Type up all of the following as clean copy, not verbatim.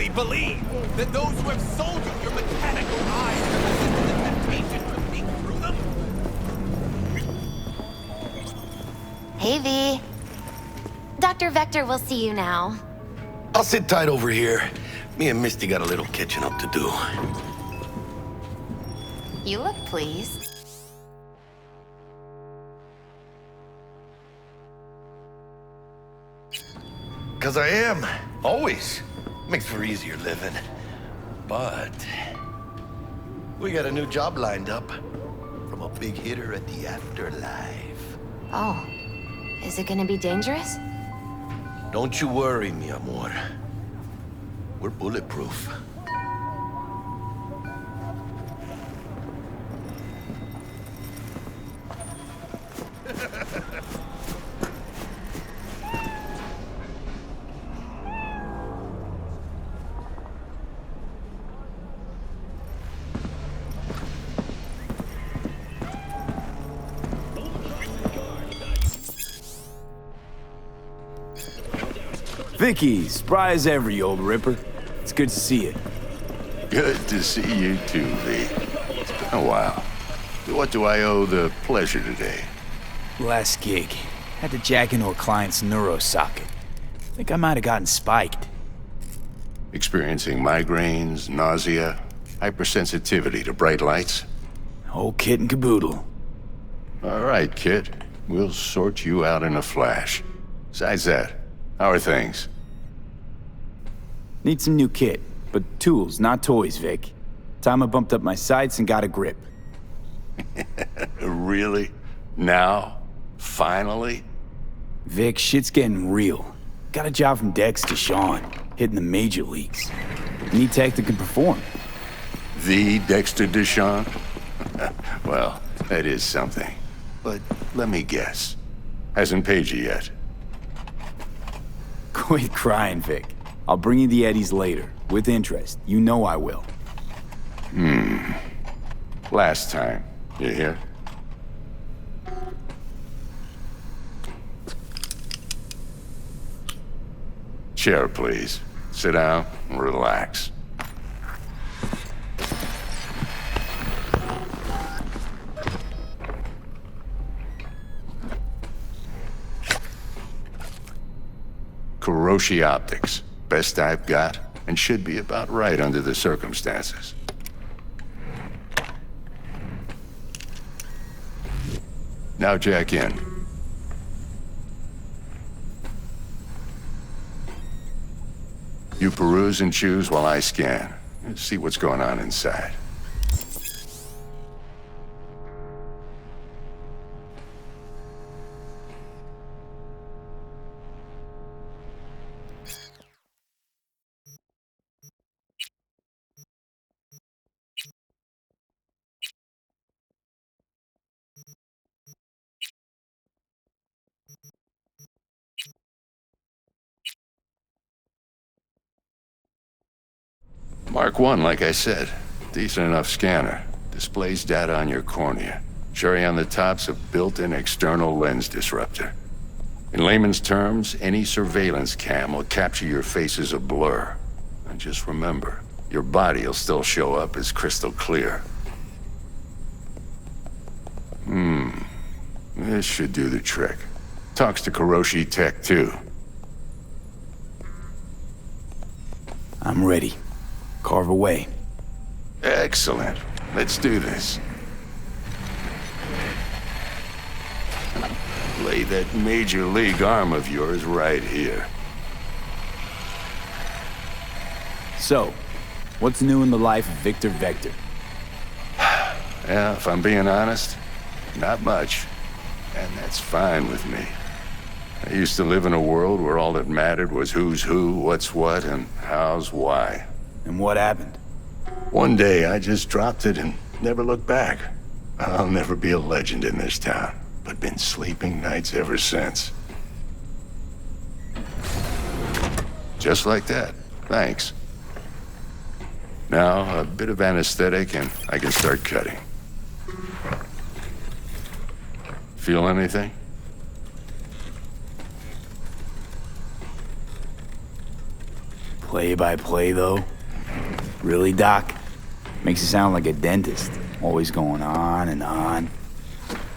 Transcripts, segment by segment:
really believe that those who have sold you your mechanical eyes have resisted the temptation to peek through them? Hey, V. Dr. Vector will see you now. I'll sit tight over here. Me and Misty got a little catching up to do. You look pleased. 'Cause I am. Always. Makes for easier living. But we got a new job lined up from a big hitter at the afterlife. Oh. Is it gonna be dangerous? Don't you worry, mi amor. We're bulletproof. Vicky, spry as ever, you old ripper. It's good to see you. Good to see you too, V. It's been a while. What do I owe the pleasure today? Last gig. Had to jack into a client's neuro socket. Think I might have gotten spiked. Experiencing migraines, nausea, hypersensitivity to bright lights? Whole kit and caboodle. All right, kid. We'll sort you out in a flash. Besides that, how are things? Need some new kit, but tools, not toys, Vic. Time I bumped up my sights and got a grip. Really? Now? Finally? Vic, shit's getting real. Got a job from Dex to Sean, hitting the major leagues. Need tech that can perform. The Dexter Deshawn? Well, that is something. But let me guess. Hasn't paid you yet. Quit crying, Vic. I'll bring you the eddies later, with interest. You know I will. Last time. You hear? Chair, please. Sit down and relax. Kuroshi Optics. Best I've got, and should be about right under the circumstances. Now jack in. You peruse and choose while I scan. See what's going on inside. Mark 1, like I said. Decent enough scanner. Displays data on your cornea. Cherry on the top's a built-in external lens disruptor. In layman's terms, any surveillance cam will capture your face as a blur. And just remember, your body will still show up as crystal clear. This should do the trick. Talks to Kuroshi Tech, too. I'm ready. Carve away. Excellent. Let's do this. Lay that major league arm of yours right here. So, what's new in the life of Victor Vector? Yeah, if I'm being honest, not much. And that's fine with me. I used to live in a world where all that mattered was who's who, what's what, and how's why. And what happened? One day, I just dropped it and never looked back. I'll never be a legend in this town, but been sleeping nights ever since. Just like that. Thanks. Now, a bit of anesthetic and I can start cutting. Feel anything? Play-by-play, though? Really, Doc? Makes you sound like a dentist. Always going on and on.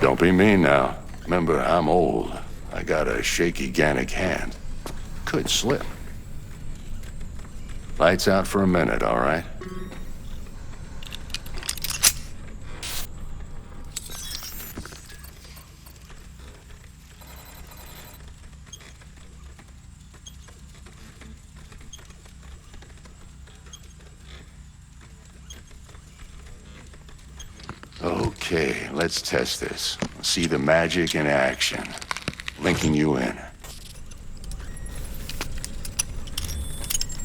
Don't be mean now. Remember, I'm old. I got a shaky Gannic hand. Could slip. Lights out for a minute, all right? Okay, let's test this. See the magic in action. Linking you in.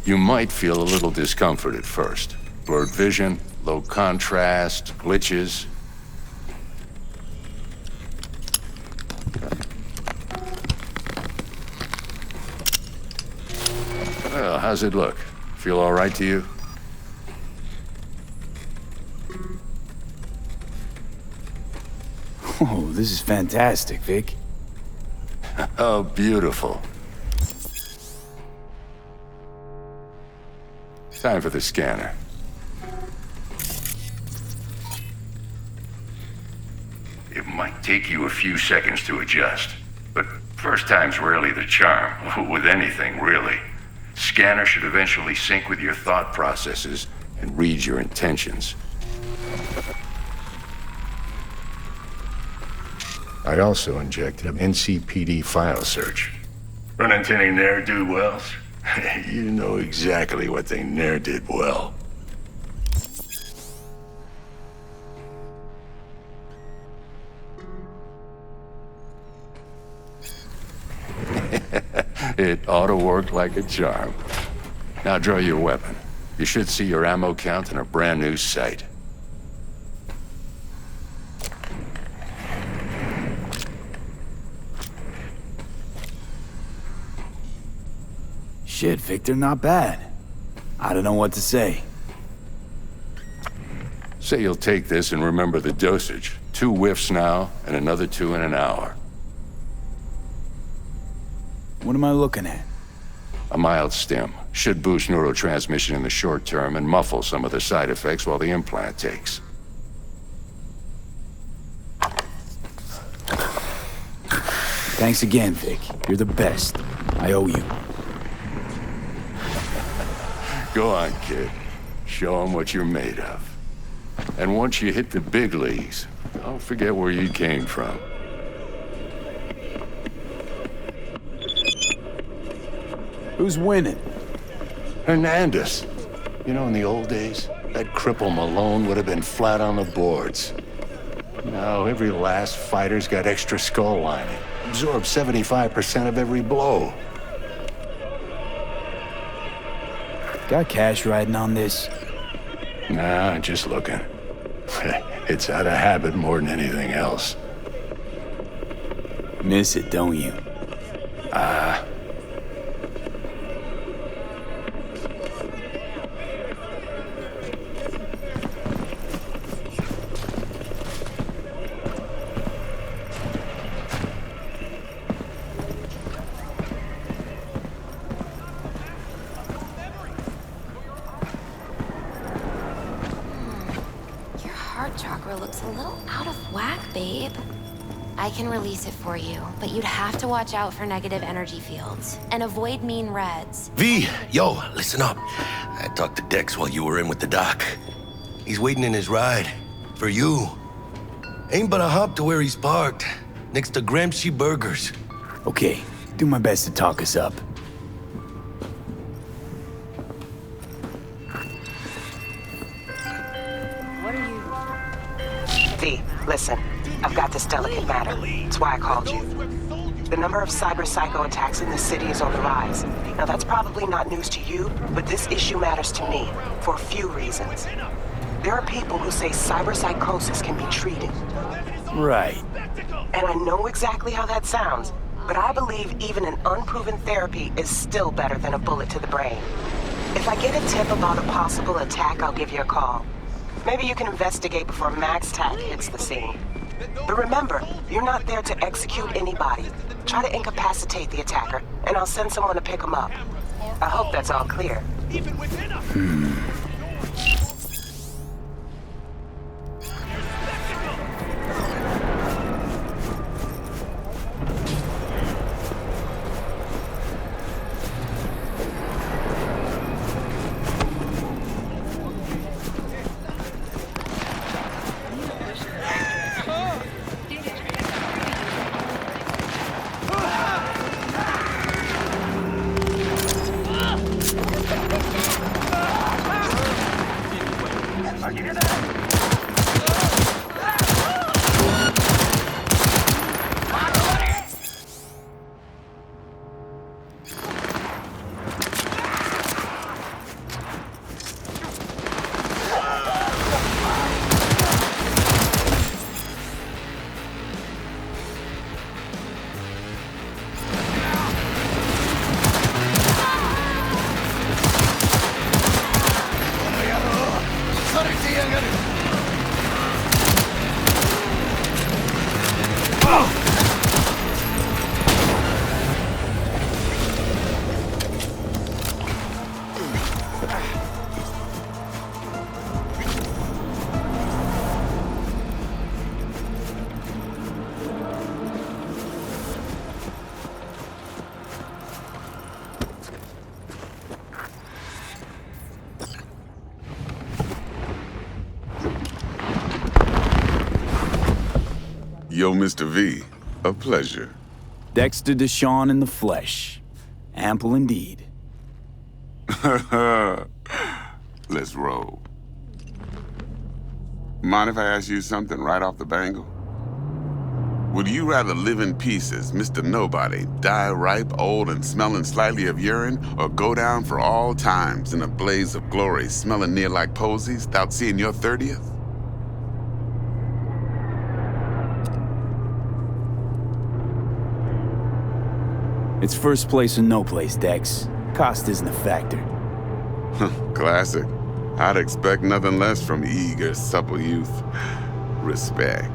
You might feel a little discomfort at first. Blurred vision, low contrast, glitches. Well, how's it look? Feel all right to you? Oh, this is fantastic, Vic. Oh, beautiful. Time for the scanner. It might take you a few seconds to adjust, but first time's rarely the charm, with anything, really. Scanner should eventually sync with your thought processes and read your intentions. I also injected an NCPD file search. Run into any ne'er-do-wells? You know exactly what they ne'er did well. It ought to work like a charm. Now draw your weapon. You should see your ammo count in a brand new sight. Shit, Victor, not bad. I don't know what to say. Say you'll take this and remember the dosage. 2 whiffs now, and another 2 in an hour. What am I looking at? A mild stim. Should boost neurotransmission in the short term and muffle some of the side effects while the implant takes. Thanks again, Vic. You're the best. I owe you. Go on, kid. Show them what you're made of. And once you hit the big leagues, don't forget where you came from. Who's winning? Hernandez. You know, in the old days, that cripple Malone would have been flat on the boards. Now, every last fighter's got extra skull lining. Absorbs 75% of every blow. Got cash riding on this? Nah, just looking. It's out of habit more than anything else. Miss it, don't you? Your heart chakra looks a little out of whack, babe. I can release it for you, but you'd have to watch out for negative energy fields and avoid mean reds. V, yo, listen up. I talked to Dex while you were in with the doc. He's waiting in his ride. For you. Ain't but a hop to where he's parked. Next to Gramsci Burgers. Okay, do my best to talk us up. V, listen. I've got this delicate matter. That's why I called you. The number of cyber-psycho attacks in the city is on the rise. Now, that's probably not news to you, but this issue matters to me for a few reasons. There are people who say cyberpsychosis can be treated. Right. And I know exactly how that sounds, but I believe even an unproven therapy is still better than a bullet to the brain. If I get a tip about a possible attack, I'll give you a call. Maybe you can investigate before Max Tack hits the scene. But remember, you're not there to execute anybody. Try to incapacitate the attacker, and I'll send someone to pick him up. I hope that's all clear. Even within a... Yo, Mr. V, a pleasure. Dexter Deshawn in the flesh. Ample indeed. Let's roll. Mind if I ask you something right off the bangle? Would you rather live in pieces, Mr. Nobody, die ripe, old, and smelling slightly of urine, or go down for all times in a blaze of glory, smelling near like posies, without seeing your 30th? It's first place or no place, Dex. Cost isn't a factor. Classic. I'd expect nothing less from eager, supple youth. Respect.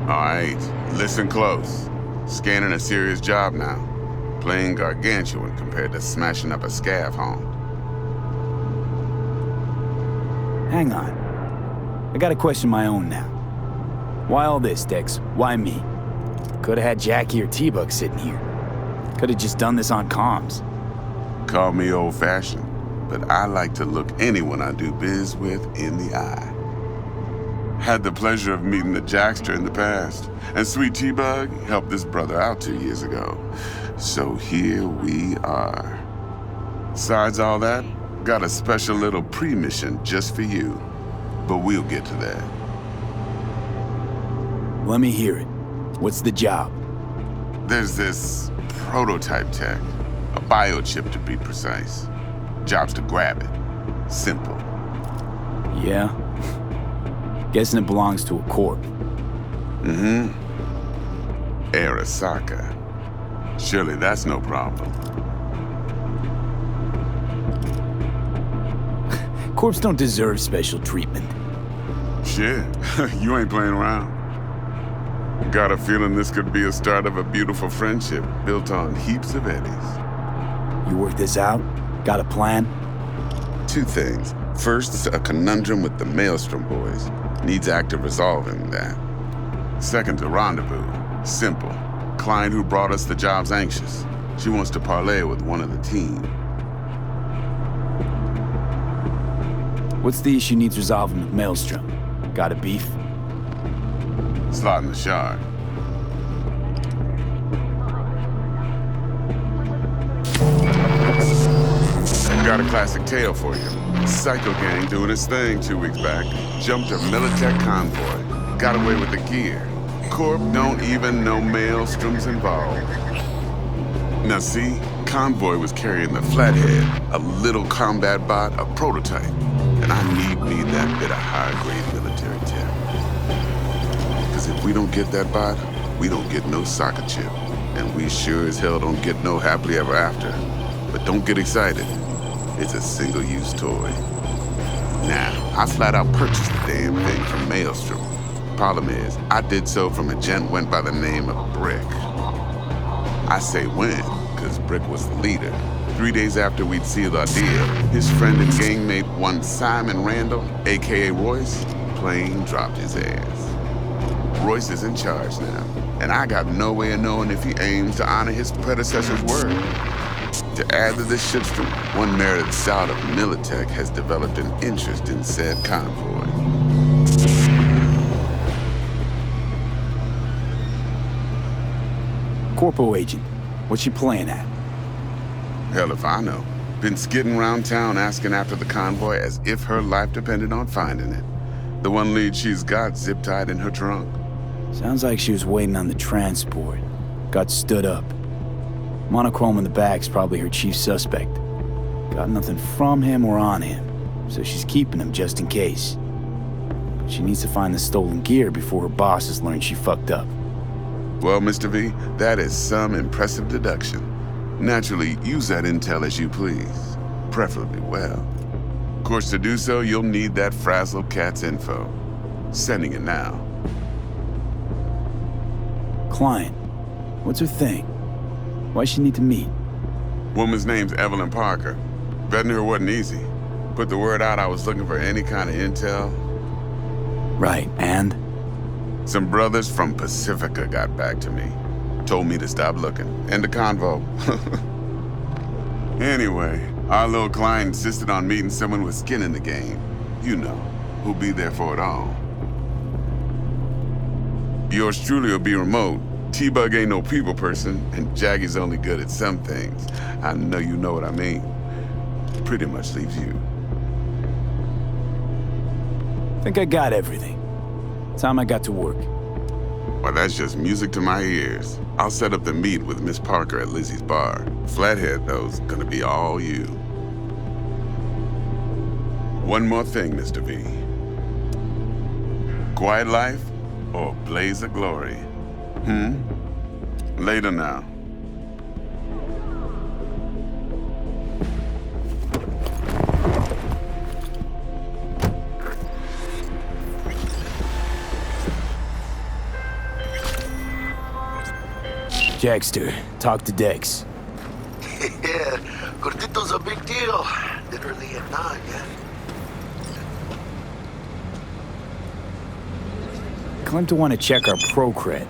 All right, listen close. Scanning a serious job now. Playing gargantuan compared to smashing up a scav home. Hang on. I gotta question my own now. Why all this, Dex? Why me? Could've had Jackie or T-Bug sitting here. Could've just done this on comms. Call me old-fashioned, but I like to look anyone I do biz with in the eye. Had the pleasure of meeting the Jackster in the past, and Sweet T-Bug helped this brother out 2 years ago. So here we are. Besides all that, got a special little pre-mission just for you. But we'll get to that. Let me hear it. What's the job? There's this prototype tech, a biochip to be precise. Job's to grab it. Simple. Yeah? Guessing it belongs to a corp. Mm-hmm. Arasaka. Surely that's no problem. Corps don't deserve special treatment. Shit, you ain't playing around. Got a feeling this could be a start of a beautiful friendship built on heaps of eddies. You work this out? Got a plan? Two things. First, a conundrum with the Maelstrom boys. Needs active resolving that. Second, a rendezvous. Simple. Client who brought us the job's anxious. She wants to parlay with one of the team. What's the issue needs resolving with Maelstrom? Got a beef? Slot in the shard. Got a classic tale for you. Psycho gang doing its thing 2 weeks back. Jumped a Militech convoy. Got away with the gear. Corp don't even know Maelstrom's involved. Now see, convoy was carrying the Flathead, a little combat bot, a prototype. And I need me that bit of high-grade military tech. Because if we don't get that bot, we don't get no soccer chip. And we sure as hell don't get no happily ever after. But don't get excited. It's a single-use toy. Now, I flat out purchased the damn thing from Maelstrom. Problem is, I did so from a gent went by the name of Brick. I say when, because Brick was the leader. 3 days after we'd sealed our deal, his friend and gangmate, one Simon Randall, aka Royce, plain dropped his ass. Royce is in charge now, and I got no way of knowing if he aims to honor his predecessor's word. To add to this shitstorm, one merited scout of Militech has developed an interest in said convoy. Corpo agent, what's she playing at? Hell if I know. Been skidding around town asking after the convoy as if her life depended on finding it. The one lead she's got zip-tied in her trunk. Sounds like she was waiting on the transport. Got stood up. Monochrome in the back's probably her chief suspect. Got nothing from him or on him, so she's keeping him just in case. But she needs to find the stolen gear before her bosses learn she fucked up. Well, Mr. V, that is some impressive deduction. Naturally, use that intel as you please. Preferably well. Of course, to do so, you'll need that Frazzle Cat's info. Sending it now. Client, what's her thing? Why she need to meet? Woman's name's Evelyn Parker. Vetting her wasn't easy. Put the word out I was looking for any kind of intel. Right, and? Some brothers from Pacifica got back to me. Told me to stop looking. End of convo. Anyway, our little client insisted on meeting someone with skin in the game. You know, who'll be there for it all. Yours truly will be remote. T-Bug ain't no people person, and Jaggy's only good at some things. I know you know what I mean. Pretty much leaves you. Think I got everything. Time I got to work. Well, that's just music to my ears. I'll set up the meet with Miss Parker at Lizzie's bar. Flathead, though's gonna be all you. One more thing, Mr. V. Quiet life or blaze of glory? Later now. Jackster, talk to Dex. Yeah, Cortito's a big deal. Literally at 9, yeah. Claimed to want to check our pro-cred,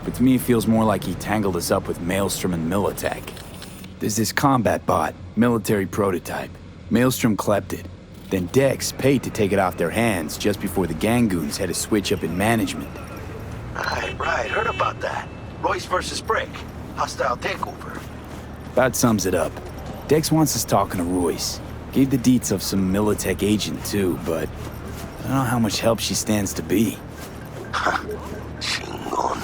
but to me it feels more like he tangled us up with Maelstrom and Militech. There's this combat bot, military prototype. Maelstrom clept it. Then Dex paid to take it off their hands just before the Gangoons had a switch up in management. Right, heard about that. Royce versus Brick. Hostile takeover. About sums it up. Dex wants us talking to Royce. Gave the deets of some Militech agent too, but I don't know how much help she stands to be. Chingon.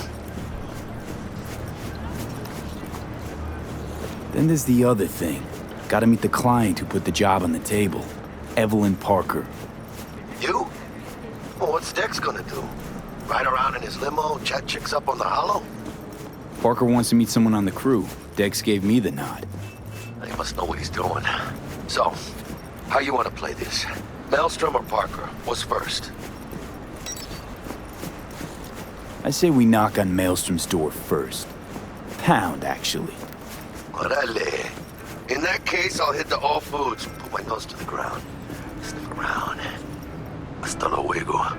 Then there's the other thing. Gotta meet the client who put the job on the table. Evelyn Parker. You? Well, what's Dex gonna do? Ride around in his limo, chat chicks up on the hollow? Parker wants to meet someone on the crew. Dex gave me the nod. He must know what he's doing. So, how you want to play this? Maelstrom or Parker? What's first? I say we knock on Maelstrom's door first. Pound, actually. Orale. In that case, I'll hit the all foods, put my nose to the ground, sniff around. Hasta luego.